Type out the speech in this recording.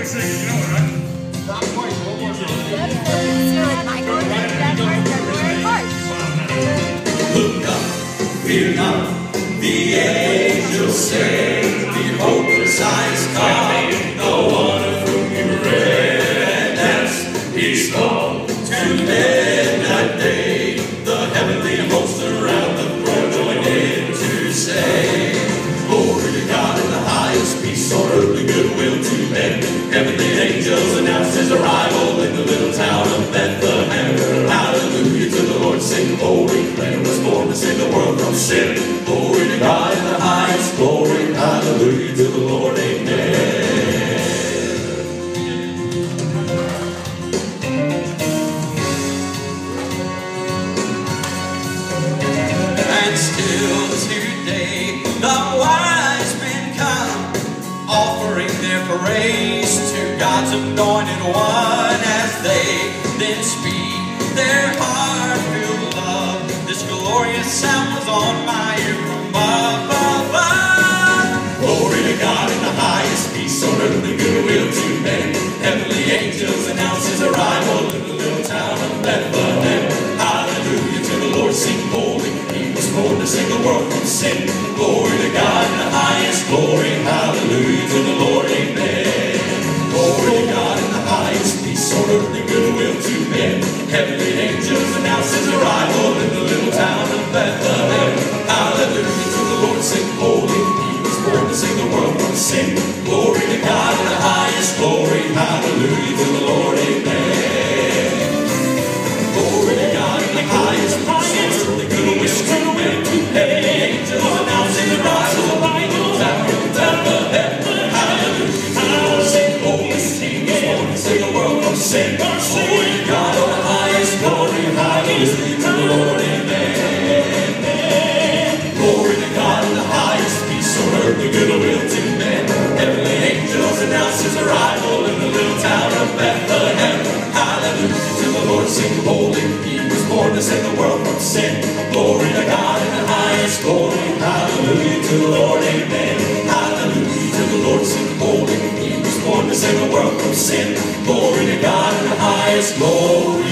we sing it, you know it, right? Not quite. What was it? Look up, fear not, the angels sing, behold the Messiah's come, the one of whom you read, as he's come to midnight day, the heavenly hosts around the throne join in to say, glory to God in the highest, peace on earth and goodwill to men, heavenly angels announce his arrival in the little town of Bethlehem, hallelujah to the Lord, sing holy, Lamb was born to save the world from sin, glory to God in the highest, glory, hallelujah to the Lord, amen. And still today the wise men come, offering their praise to God's anointed one, as they then speak their heart-filled love. This glorious sound was on my ear from above. Glory to God in the highest, peace on earth and goodwill to men. Heavenly angels announce his arrival in the little town of Bethlehem. Hallelujah to the Lord, sing holy. He was born to save the world from sin. Glory to God in the highest, glory, hallelujah to the Lord, amen. Glory to God in the highest, peace on earth and goodwill to men. Heavenly angels announce his arrival in the little town of Bethlehem. Hallelujah to the Lord, sing holy. He was born to save the world from sin. Glory to God in the highest, glory, hallelujah to the Lord, amen. Glory to God in the highest, peace on earth and goodwill to men. Heavenly angels announce his arrival in the little town of Bethlehem. Hallelujah to the Lord, sing holy. He was born to save the world from sin. Glory to God in the highest, glory, hallelujah to the Lord, amen. Glory to God in the highest, peace on earth and goodwill to men. Heavenly angels announce his arrival in the little town of Bethlehem. Hallelujah to the Lord, sing holy. He was born to save the world from sin. Glory to God in the highest, glory, hallelujah to the Lord, amen. Hallelujah to the Lord, sing holy. He was born to save the world from sin. Glory to God in the highest, glory.